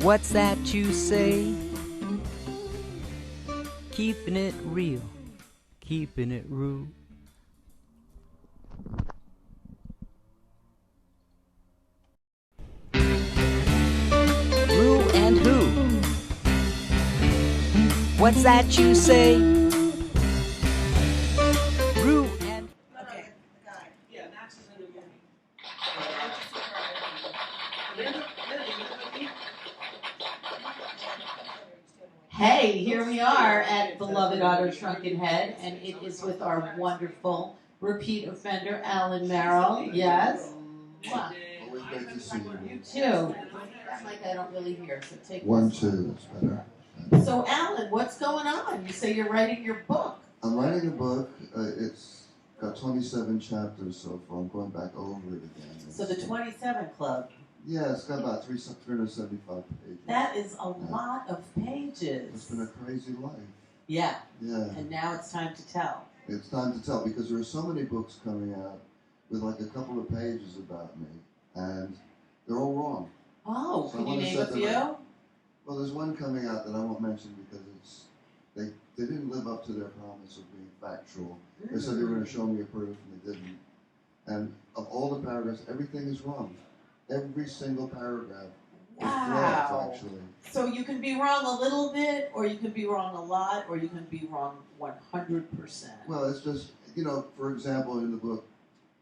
What's that you say? Keeping it real, keeping it real. ReW and who? What's that you say? ReW and Okay. Yeah, Max is in the movie. Hey, here we are at Beloved Auto Shrunken Head, and it is with our wonderful repeat offender, Alan Merrill. Yes? Wow. Always great to see you. You too. That mic I don't really hear, so take One, this. two, that's better. So, Alan, what's going on? You say you're writing your book. I'm writing a book. It's got 27 chapters so far. I'm going back over it again. So the 27 Club. Yeah, it's got about 375 pages. That is a lot of pages. It's been a crazy life. Yeah. Yeah. And now it's time to tell. It's time to tell because there are so many books coming out with like a couple of pages about me, and they're all wrong. Oh, So can I you wanna name set a them few? up. Well, there's one coming out that I won't mention because they didn't live up to their promise of being factual. They said they were going to show me a proof, and they didn't. And of all the paragraphs, everything is wrong. Every single paragraph is Wow. flawed, actually. So you can be wrong a little bit, or you can be wrong a lot, or you can be wrong 100%. Well, it's just, for example, in the book,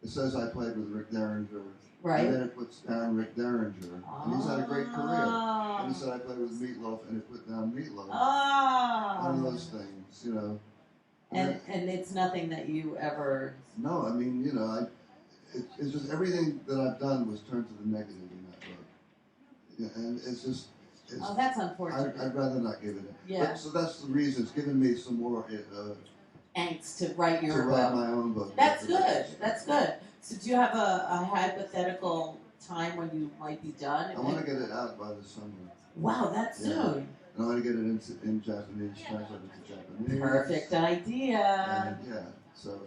it says I played with Rick Derringer. Right. And then it puts down Rick Derringer. And he's had a great career. And it said I played with Meatloaf, and it put down Meatloaf. One of those things, And it's nothing that you ever... No, I mean, it's just everything that I've done was turned to the negative in that book. Yeah, and it's just... Oh, that's unfortunate. I'd rather not give it. Yeah. But, so that's the reason. It's given me some more... angst to write your to book. write my own book. That's good. That's good. So do you have a hypothetical time when you might be done? I want to get it out by the summer. Wow, that's soon. And I want to get it in Japanese, translated to Japanese. Perfect idea. And so,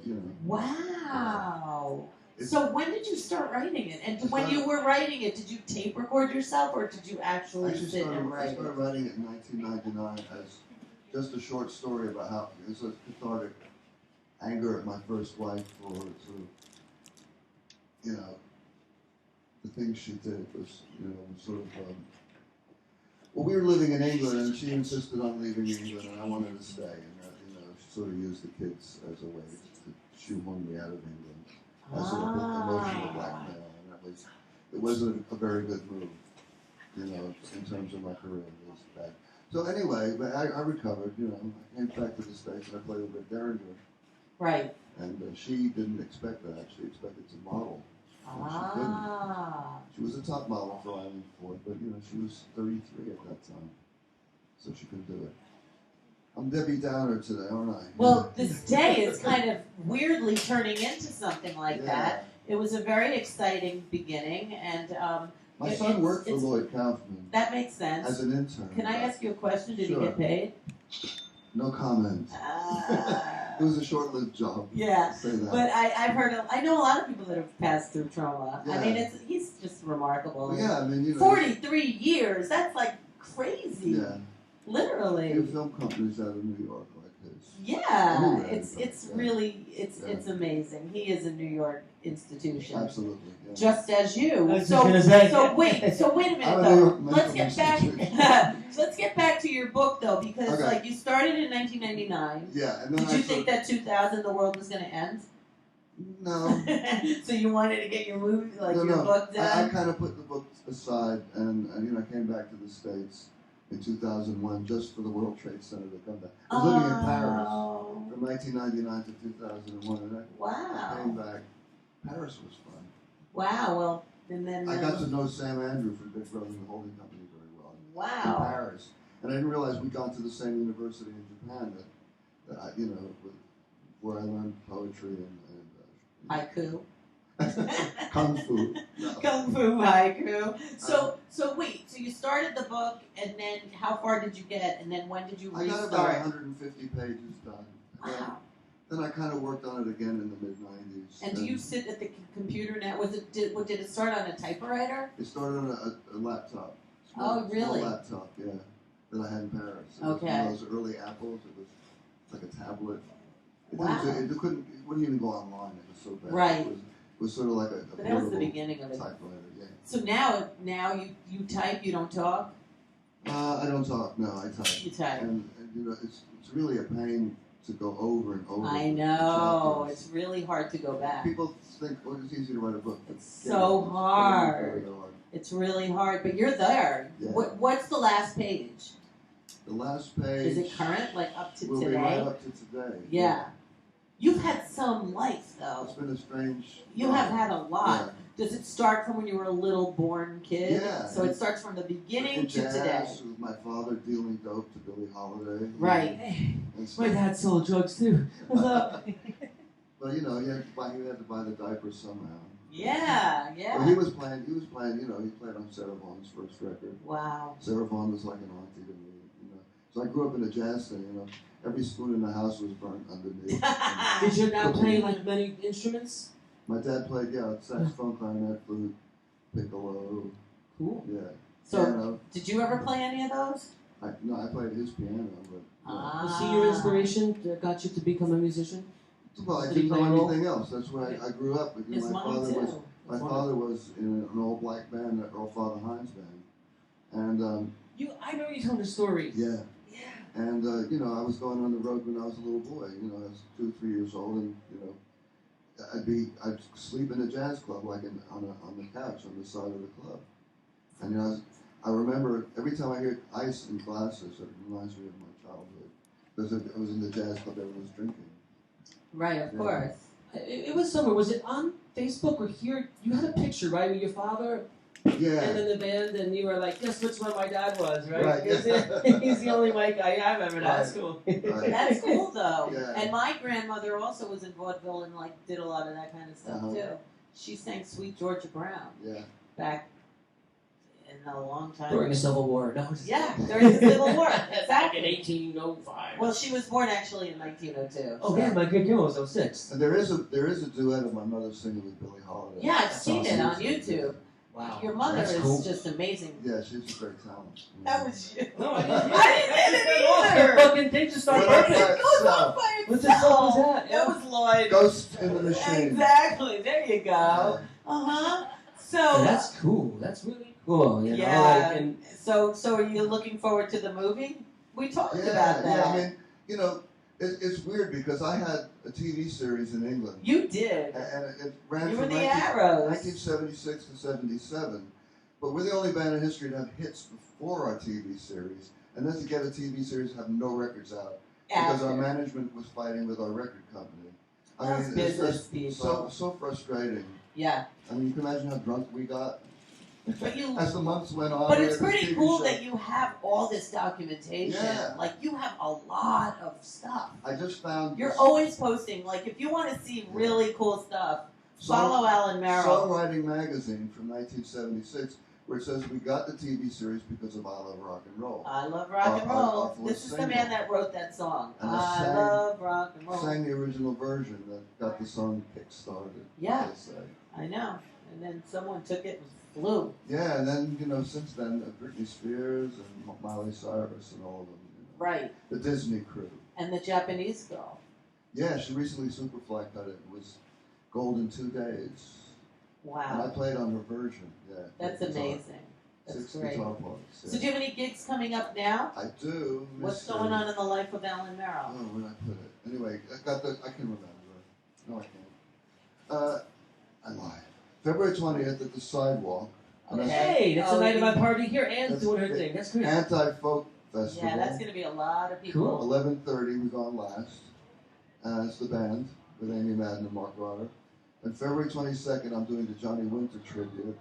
Wow. So when did you start writing it? And when you were writing it, did you tape record yourself, or did you actually sit and write I started writing it in 1999 as just a short story about how it's a cathartic anger at my first wife for sort of, the things she did was, sort of. Well, we were living in England, and she insisted on leaving England, and I wanted to stay, and she sort of used the kids as a way to shoehorn me out of England as sort of emotional blackmail, and it wasn't a very good move, in terms of my career. It was bad. So anyway, but I recovered, I came back to the States and I played with Rick Derringer. Right. And she didn't expect that. She expected to model. She couldn't. She was a top model for Island Ford, but she was 33 at that time. So she couldn't do it. I'm Debbie Downer today, aren't I? Well, this day is kind of weirdly turning into something like that. It was a very exciting beginning, and my son worked for Lloyd Kaufman. That makes sense. As an intern. Can I ask you a question? Did Sure. he get paid? No comment. It was a short-lived job. Yeah, Say that. but I've heard. I know a lot of people that have passed through trauma. Yeah. I mean, he's just remarkable. Well, yeah, I mean, 43 years. That's like crazy. Yeah. Literally. There are film companies out of New York like his. Yeah, Anyway, it's really it's amazing. He is a New York institution. Absolutely. Yeah. Just as you. I was just gonna say. So wait a minute I'm a though. mental Let's get back. institution. Let's get back to your book though, because Okay. like you started in 1999. Yeah, and then Did you think that 2000 the world was going to end? No. So you wanted to get your movie, like No, your no. book I done? kind of put the book aside, and I came back to the States in 2001 just for the World Trade Center to come back. I was living in Paris from 1999 to 2001, and I came back. Paris was fun. Wow. Well, and then I got to know Sam Andrew from Big Brother and the Holding Company very well. In wow. Paris, and I didn't realize we'd gone to the same university in Japan that I, where I learned poetry and Haiku. kung fu. No. Kung fu haiku. So wait. So you started the book, and then how far did you get? And then when did you I got about restart? 150 pages done. Wow. Then I kind of worked on it again in the mid-90s. And do you sit at the computer now? Did it start on a typewriter? It started on a laptop. Oh, really? A laptop, yeah, that I had in Paris. It was Okay. one of those early Apples. It was like a tablet. Wow. It wouldn't even go online. It was so bad. Right. It was sort of like a But that was the portable beginning of it. typewriter. Yeah. So now you type, you don't talk? I don't talk. No, I type. You type. And you know, it's really a pain to go over and over. I the know. chapters. It's really hard to go back. People think, well, it's easy to write a book. It's Yeah, so it's hard. very hard. It's really hard, but you're there. Yeah. What's the last page? The last page. Is it current, like up to will today? be right up to today. Yeah. You've had some life, though. It's been a strange. You have had a lot. Yeah. Does it start from when you were a little born kid? Yeah. So it starts from the beginning In to jazz, today. with my father dealing dope to Billie Holiday. Right. Hey, And my stuff. dad sold drugs too. What's up? But you know, he had to buy the diapers somehow. Yeah, Well, yeah. he was playing. You know, he played on Sarah Vaughan's first record. Wow. Sarah Vaughan was like an auntie to me. You know, so I grew up in a jazz thing. You know, every spoon in the house was burnt underneath. Did your dad play like many instruments? My dad played, saxophone, clarinet, flute, piccolo. Cool. Yeah. So, piano. did you ever play any of those? I played his piano, but Was he your inspiration that got you to become a musician? well, I Did he didn't play know a role? anything else. That's where I grew up. You know, His my mom father too. was my That's father was in an all black band, the Earl Father Hines band, and I know you told the story. yeah. Yeah. And you know, I was going on the road when I was a little boy. You know, I was 2 or 3 years old, and you know, I'd sleep in a jazz club, like on the couch on the side of the club. And you know, I remember every time I hear ice in glasses, it reminds me of my childhood because it was in the jazz club everyone was drinking. Right, of Yeah. course. It was somewhere. Was it on Facebook or here? You had a picture, right, with your father Yeah. and then the band, and you were like, "Guess which one my dad was?" Right? Right. He's the only white guy. Yeah, I remember that. That's cool. Right. That's cool though. Yeah. And my grandmother also was in vaudeville and like did a lot of that kind of stuff Uh-huh. too. She sang Sweet Georgia Brown Yeah. back in a long time. During the Civil War. No, Yeah, during the Civil War. Back in Exactly. 1805. Well, she was born actually in 1902. Oh so- yeah, my great grandma was 06. And there is a duet of my mother singing with Billie Holiday. Yeah, I've seen it on YouTube. Wow. Your mother That's is cool. just amazing. Yeah, she's a great talent. That was you. No, I I didn't The either. fucking thing just started Well, working. that's It goes So- on by What the itself. song was that? That was Lloyd. Ghost in the Machine. Exactly. There you go. Yeah. Uh-huh. So That's cool. That's really cool. You know, yeah. like, and So are you looking forward to the movie? We talked Yeah, about that. yeah. I mean, you know, it's weird because I had a TV series in England, You did. and it ran You were from the Arrows. 1976 to 77. But we're the only band in history to have hits before our TV series, and then to get a TV series have no records out because our After. management was fighting with our record company. Those it's business just people. so frustrating. Yeah. I mean, you can imagine how drunk we got But you as the months went on. But we it's had this pretty TV cool show. that you have all this documentation. Yeah. Like you have a lot of stuff. I just found You're this always posting. Like if you want to see really cool stuff, follow Alan Merrill. Songwriting magazine from 1976, where it says we got the TV series because of I Love Rock and Roll. I love rock and Our roll. fourth This is the single. man that wrote that song. And I sang- love rock and roll. Sang the original version that got the song kick-started. Yeah. they say. I know. And then someone took it and flew. Yeah, and then, you know, since then, Britney Spears and Miley Cyrus and all of them. You know. Right. The Disney crew. And the Japanese girl. Yeah, she recently Superfly cut it. It was gold in 2 days. And I Wow. played on her version. Yeah. That's guitar. amazing. That's 6 great. guitar parts. So do you have any gigs coming up now? I do. What's miss going her. on in the life of Alan Merrill? Oh, where did I put it? Anyway, I can remember. No, I can't. I lied. February 20th at the Sidewalk. And that's hey, that's Oh, the night of you- my party here. Anne's That's doing her great. thing. That's great. Anti-Folk Festival. Yeah, that's going to be a lot of people. Cool. 11:30, we've gone last. It's the band with Amy Madden and Mark Rotter. And February 22nd, I'm doing the Johnny Winter tribute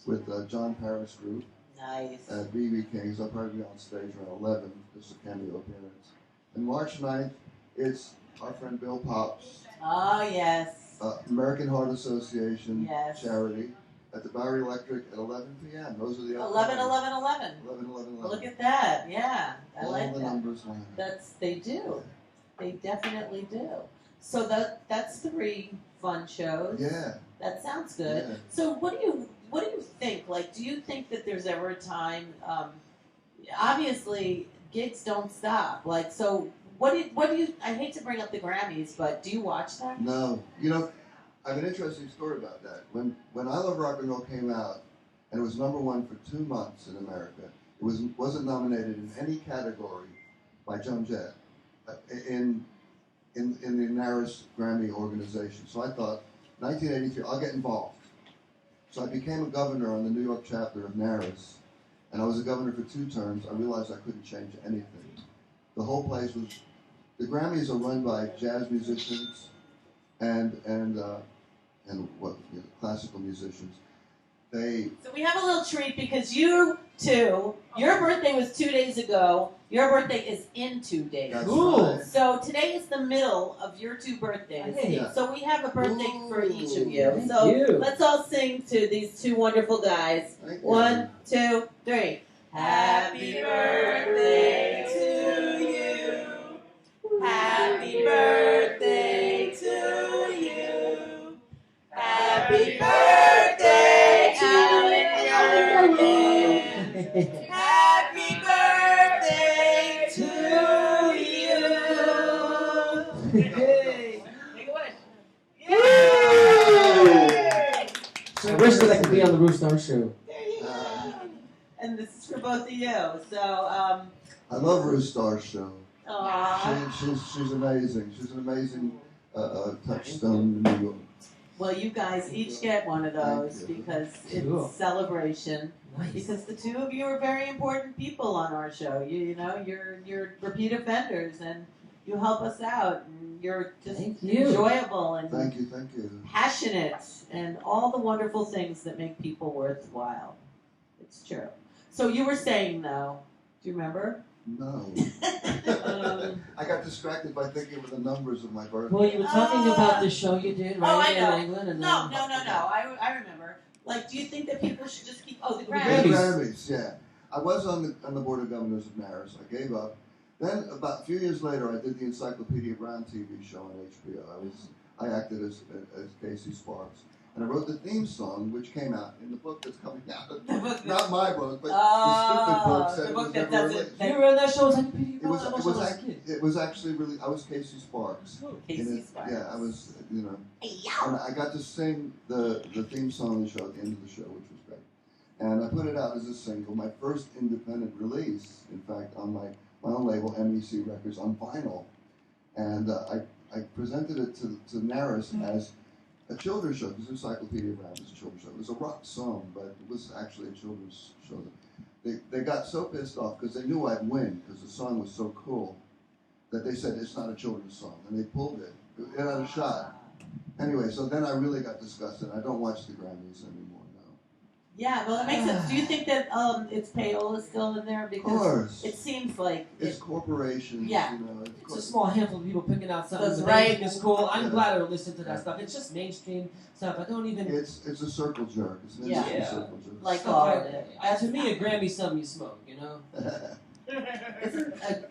with John Paris Group Nice. at BB King's. I'll probably be on stage around 11. Just a cameo appearance. And March 9th, it's our friend Bill Pops, Oh, yes. American Heart Association Yes. charity at the Bowery Electric at 11 p.m. Those are the 11, other 11, 11. 11, 11, 11. Look at that. Yeah. I all like the that. numbers line. They do. They definitely do. So that's 3 fun shows. Yeah. That sounds good. Yeah. So what do what do you think? Like, do you think that there's ever a time? Obviously, gigs don't stop. Like, so what do you? I hate to bring up the Grammys, but do you watch them? No, I have an interesting story about that. When I Love Rock and Roll came out, and it was #1 for 2 months in America, it wasn't nominated in any category by Joan Jett in the NARAS Grammy organization. So I thought, 1983, I'll get involved. So I became a governor on the New York chapter of NARAS, and I was a governor for 2 terms. I realized I couldn't change anything. The whole place was, the Grammys are run by jazz musicians and classical musicians. So we have a little treat because you two, your birthday was 2 days ago. Your birthday is in 2 days. That's Cool. right. So today is the middle of your 2 birthdays. Hey. So we have a birthday for each of you. Thank So you. let's all sing to these 2 wonderful guys. Thank you. 1, 2, 3. Happy birthday to you. Happy birthday to you. Happy birthday, Alan. Happy birthday to you. Hey. Take away. Yay! So I wish that I could be on the ReW WhO show. There you go. And this is for both of you. So, I love Ruth Starr's show. aw. She's amazing. She's an amazing touchstone in New York. Well, you guys each get one of those Thank you. because Cool. it's celebration. Nice. Because the 2 of you are very important people on our show. You know, you're repeat offenders and you help us out and you're just Thank you. enjoyable and Thank you. passionate and all the wonderful things that make people worthwhile. It's true. So you were saying though, do you remember? No. Um, I got distracted by thinking of the numbers of my birthday. Well, you were talking about the show you did, right? Oh, I know. In England, and No. then... I remember. Like, do you think that people should just keep? Oh, the The Grammys. Grammys, yeah. I was on the board of governors of NARAS. I gave up. Then about a few years later, I did the Encyclopedia Brown TV show on HBO. I acted as Casey Sparks, and I wrote the theme song, which came out in the book that's coming out. The book Not my book, but Oh, the stupid book said the it book was that never doesn't- released. You were in that show? It was actually really. I was Casey Sparks. Casey Sparks. Yeah, I was. And Hey-yow. I got to sing the theme song of the show at the end of the show, which was great. And I put it out as a single, my first independent release, in fact, on my own label, MEC Records, on vinyl. And I presented it to NARAS as a children's show, because Encyclopedia Brown is a children's show. It was a rock song, but it was actually a children's show. They got so pissed off because they knew I'd win, because the song was so cool, that they said it's not a children's song, and they pulled it. It had a shot. Anyway, so then I really got disgusted. I don't watch the Grammys anymore, no. Yeah, well, that makes sense. Do you think that it's payola still in there? Of Because course. it seems like It's corporations, Yeah. you know. It's a small handful of people picking out something That's that right. they think is cool. I'm Yeah. glad I don't listen to that stuff. It's just mainstream stuff. I don't even... It's a circle jerk. It's an Yeah. industry Yeah. circle jerk. like stuff all I- of it. To me, a Grammy's something you smoke, you know?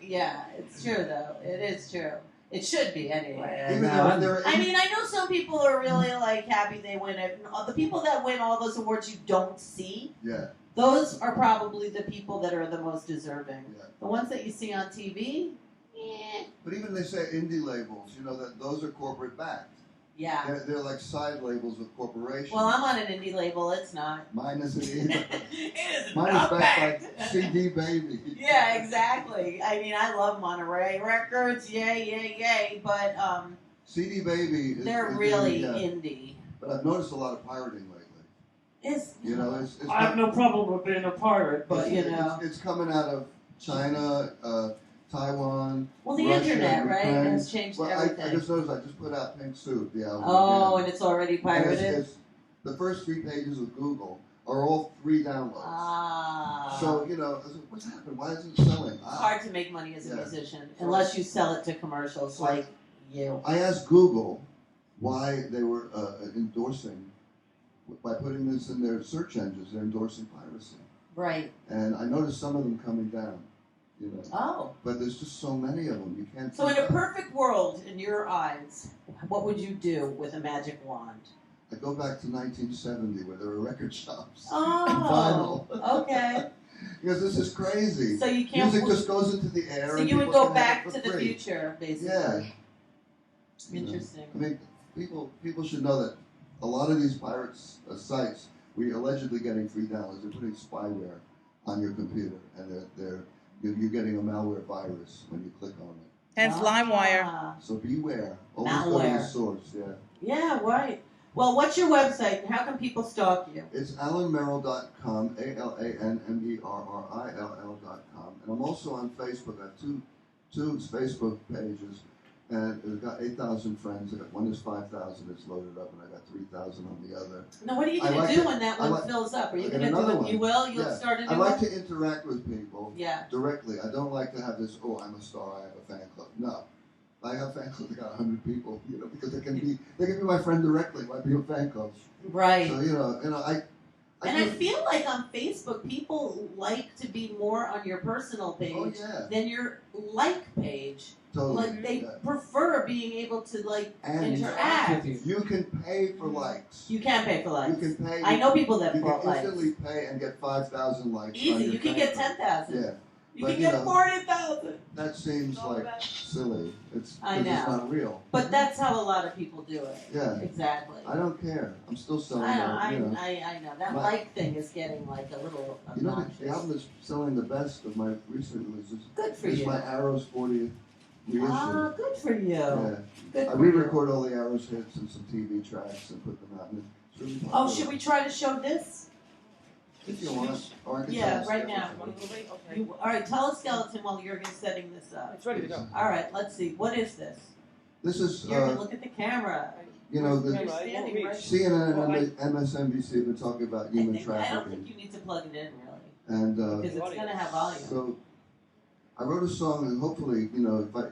Yeah, it's true though. It is true. It should be anyway. Even No, when there I mean, I know some people are really like happy they win it. The people that win all those awards you don't see, yeah, those are probably the people that are the most deserving. yeah. The ones that you see on TV, But even they say indie labels, you know, that those are corporate backed. yeah. They're like side labels of corporations. Well, I'm on an indie label. It's not. Mine isn't either. It is Mine is not backed by backed. CD Baby. Yeah, exactly. I mean, I love Monterey Records. Yay. But CD Baby is they're is really yeah. indie. But I've noticed a lot of pirating lately. It's You know, it's I have no problem with being a pirate, but you know. it's coming out of China, Taiwan. Well, the Russia, internet, right, Ukraine. has changed Well, everything. I just noticed I just put out Pink Suit, the album. Oh, again. and it's already And pirated. it's the first 3 pages of Google are all free downloads. Ah. So, you know, I was like, what's happened? Why isn't it selling? It's hard to make money as a Yeah. musician unless you sell it to commercials like you. I asked Google why they were endorsing, by putting this in their search engines, they're endorsing piracy. Right. And I noticed some of them coming down, you know. Oh. But there's just so many of them, you can't. So in keep a up. perfect world, in your eyes, what would you do with a magic wand? I go back to 1970 where there were record shops Oh, and vinyl. okay. Because this is crazy. So you can't. Music just goes into the air. So and you would people go can have back it to for the free. future, basically. Yeah. Interesting. I mean, people should know that a lot of these pirates sites, we allegedly getting free downloads. They're putting spyware on your computer, and you're getting a malware virus when you click on it. Hence LimeWire. So beware. Always go to the Malware. source. Yeah. Yeah, right. Well, what's your website and how can people stalk you? It's alanmerrill.com, ALANMERRILL.com, and I'm also on Facebook. I have two Facebook pages, and I've got 8,000 friends. I got one is 5,000. It's loaded up, and I got 3,000 on the other. Now, what are you I going to like do to- when that I one like- fills up? Are you I going got to do another it? one. You will? You'll Yeah. start a new I like one? to interact with people Yeah. directly. I don't like to have this. Oh, I'm a star. I have a fan club. No. I have fan clubs that got 100 people, because they can be my friend directly. Might be a fan club. Right. So I And I feel like on Facebook, people like to be more on your personal page Oh yeah, than your like page. totally. Like they Yeah. prefer being able to And interact. with you can pay for likes. You can pay for likes. You can pay. I know people that You bought can likes. instantly pay and get 5,000 likes. on Easy. your You can fan get club. 10,000. Yeah, You But, can you get know, 40,000. that seems like silly. It's I because it's know. not real. But that's how a lot of people do it. Yeah. Exactly. I don't care. I'm still selling. I know. it, I know. That My- like thing is getting like a little You know, obnoxious. the album that's selling the best of my recent releases Good for is you. my Arrows 40th reissue. Ah, good for you. Yeah. Good I for you. re-record all the Arrows hits and some TV tracks and put them out. And it's really Oh, popular. should we try to show this? If you want. Or I can Yeah, tell right you. now. Okay. All right, tell a skeleton while Jurgen's setting this up. It's ready to go. All right, let's see. What is this? This is, Jurgen, look at the camera. you know, the You're standing right. CNN and MSNBC have been talking about human I don't trafficking. think you need to plug it in really, And because it's going to have volume. so I wrote a song, and hopefully,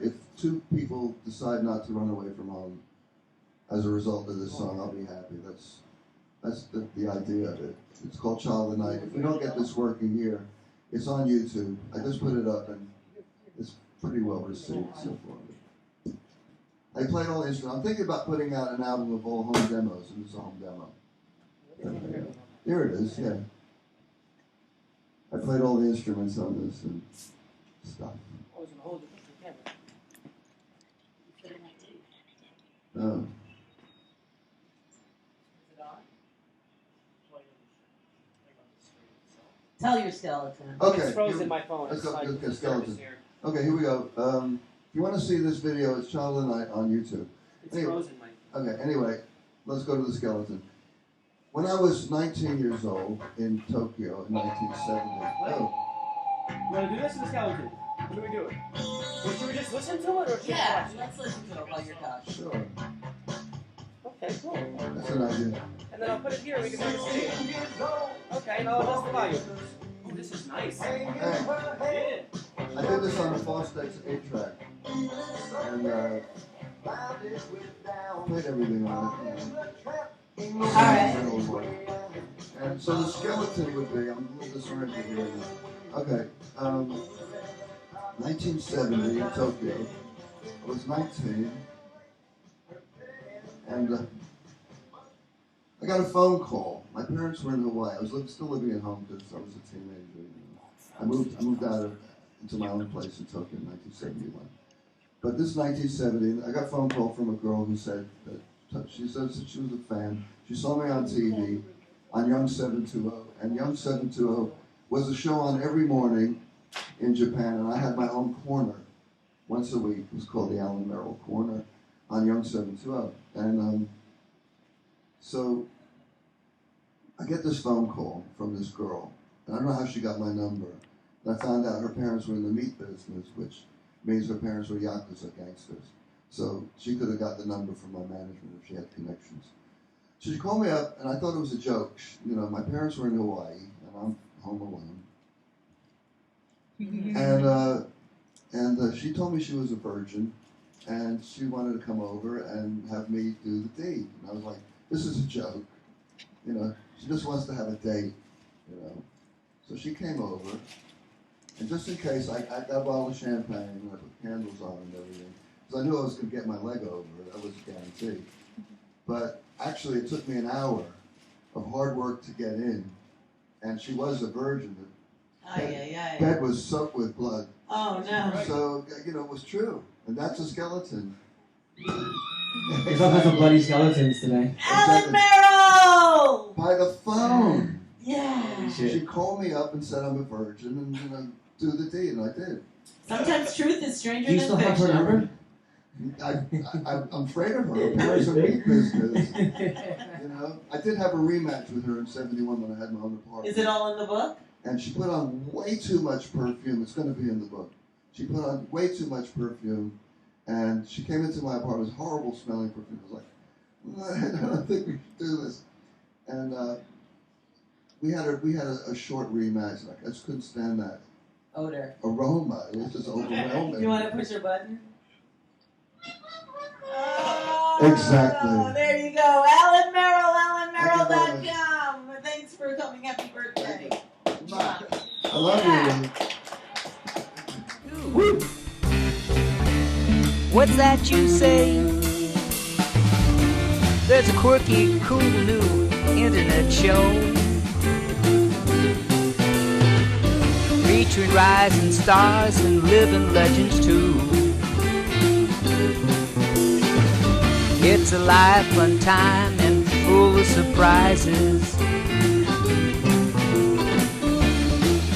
if two people decide not to run away from home as a result of this song, I'll be happy. That's the idea of it. It's called Child of the Night. If we don't get this working here, it's on YouTube. I just put it up, and it's pretty well received so far. I played all the instruments. I'm thinking about putting out an album of all home demos, and it's a home demo. Here it is, yeah. I played all the instruments on this and stuff. I was gonna hold it with the camera. Oh. Tell your skeleton. Okay. It's frozen here- my phone. let's It's go- like- let's get it's skeleton. here. Okay, here we go. If you want to see this video, it's Child of the Night on YouTube. It's Anyway. frozen my. Okay, anyway, let's go to the skeleton. When I was 19 years old in Tokyo in 1970. Oh, You wanna do this in the skeleton? What do we do? Well, should we just listen to it or should Yeah, we watch let's listen to it while you're talking. sure. it? Okay, cool. That's an idea. And then I'll put it here and we can take a see. Okay, now adjust the volume. Oh, this is nice. Hey, Yeah. I did this on a Fostex 8-track. And played everything on it. Alright. And so the skeleton would be, I'm a little disoriented here. Okay, 1970 in Tokyo. I was 19. And I got a phone call. My parents were in Hawaii. I was still living at home because I was a teenager. I moved out into my own place in Tokyo in 1971. But this 1970, I got a phone call from a girl who said that she said that she was a fan. She saw me on TV on Young 720, and Young 720 was a show on every morning in Japan, and I had my own corner once a week. It was called the Alan Merrill Corner on Young 720. And so I get this phone call from this girl, and I don't know how she got my number. And I found out her parents were in the meat business, which means her parents were Yakuza gangsters. So she could have got the number from my management if she had connections. So she called me up, and I thought it was a joke. My parents were in Hawaii, and I'm home alone. And she told me she was a virgin, and she wanted to come over and have me do the deed. And I was like, this is a joke. She just wants to have a date, So she came over, and just in case, I got a bottle of champagne, and I put candles on and everything, because I knew I was going to get my leg over. That was a guarantee. But actually, it took me an hour of hard work to get in, and she was a virgin. Ay. Bed was soaked with blood. Oh no. So, you know, it was true. And that's a skeleton. There's all kinds of bloody skeletons today. Alan Merrill! By the phone. Yeah. She called me up and said I'm a virgin and, you know, do the deed, and I did. Sometimes truth is stranger Do you than still have her fiction. number? I'm afraid of her. Apparently, some meat business. You know, I did have a rematch with her in '71 when I had my own apartment. Is it all in the book? And she put on way too much perfume. It's going to be in the book. She put on way too much perfume, and she came into my apartment. It was horrible smelling perfume. I was like, I don't think we should do this. And we had a short rematch. Like, I just couldn't stand that Odor. aroma. It was just overwhelming. You want to push your button? Exactly. Oh, there you go. Alan Merrill, Thank you very AlanMerrill.com. Thanks for coming. Happy birthday. I love you. What's that you say? There's a quirky, cool new internet show featuring rising stars and living legends too. It's a live fun time and full of surprises.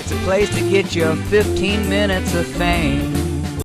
It's a place to get your 15 minutes of fame.